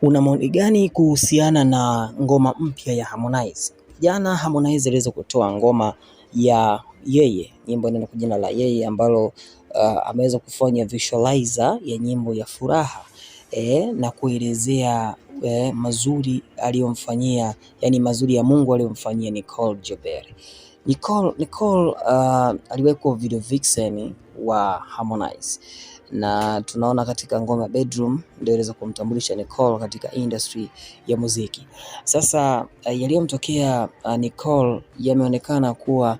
Una maoni gani kuhusiana na ngoma mpya ya Harmonize? Jana Harmonize aliweza kutoa ngoma ya Yeye, nyimbo inaenda kwa jina la Yeye ambalo ameweza kufanya visualizer ya nyimbo ya furaha na kuelezea mazuri aliyomfanyia, yani mazuri ya Mungu aliyomfanyia Nicole Jebeli. Nicole aliwekwa video vixen wa Harmonize na tunaona katika ngoma Bedroom ndio iliweza kumtambulisha Nicole katika industry ya muziki. Sasa yaliyomtokea Nicole yameonekana kuwa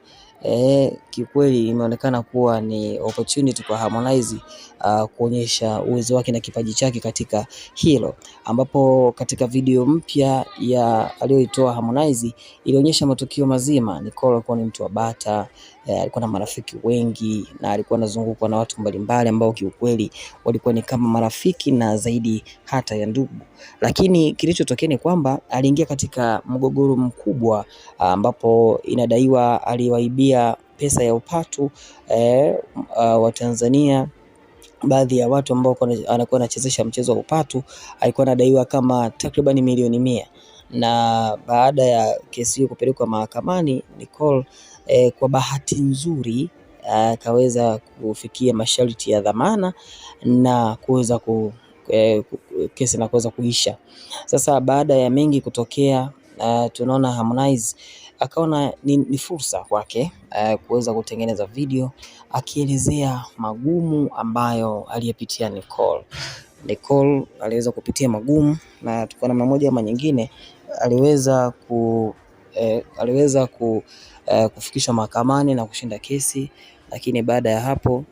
kiukweli imeonekana kuwa ni opportunity kwa Harmonize kuonyesha uwezo wake na kipaji chake katika hilo, ambapo katika video mpya ya aliyoitoa Harmonize ilionyesha matukio mazima. Nicole alikuwa ni mtu wa bata, alikuwa na marafiki wengi na alikuwa anazungukwa na watu mbalimbali ambao kiukweli walikuwa ni kama marafiki na zaidi hata ya ndugu. Lakini kilichotokea ni kwamba aliingia katika mgogoro mkubwa ambapo inadaiwa aliwaibia pesa ya upatu wa Tanzania. Baadhi ya watu ambao anakuwa anachezesha mchezo wa upatu alikuwa anadaiwa kama takriban milioni 100, na baada ya kesi hiyo kupelekwa mahakamani, Nicole kwa bahati nzuri akaweza kufikia masharti ya dhamana na kuweza kesi na kuweza kuisha. Sasa baada ya mengi kutokea, tunaona Harmonize akaona ni fursa kwake kuweza kutengeneza video akielezea magumu ambayo aliyepitia Nicole. Nicole aliweza kupitia magumu na kwa namna moja ama nyingine aliweza kufikishwa mahakamani na kushinda kesi, lakini baada ya hapo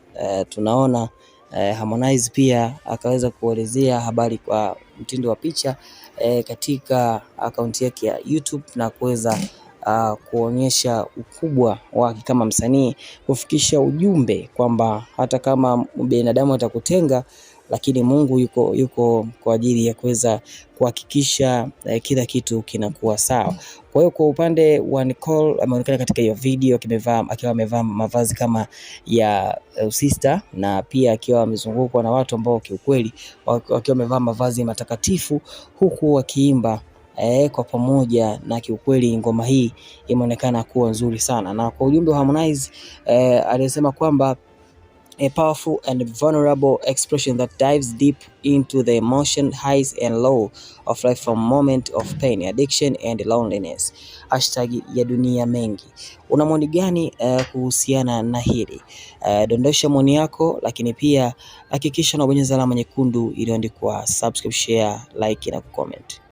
tunaona Harmonize pia akaweza kuelezea habari kwa mtindo wa picha katika akaunti yake ya YouTube na kuweza kuonyesha ukubwa wake kama msanii, kufikisha ujumbe kwamba hata kama binadamu atakutenga, lakini Mungu yuko kwa ajili ya kuweza kuhakikisha kila kitu kinakuwa sawa. Kwa hiyo kwa upande wa Nicole ameonekana katika hiyo video akiwa amevaa mavazi kama ya sister na pia akiwa amezungukwa na watu ambao kiukweli wakiwa wamevaa mavazi matakatifu huku wakiimba kwa pamoja, na kiukweli ngoma hii imeonekana kuwa nzuri sana. Na kwa ujumbe wa Harmonize alisema kwamba a powerful and vulnerable expression that dives deep into the emotion, highs and low of life from moment of pain, addiction and loneliness. Hashtag ya dunia mengi. Una maoni gani kuhusiana na hili? Dondosha maoni yako, lakini pia hakikisha unabonyeza alama nyekundu iliyoandikwa subscribe, share, like na comment.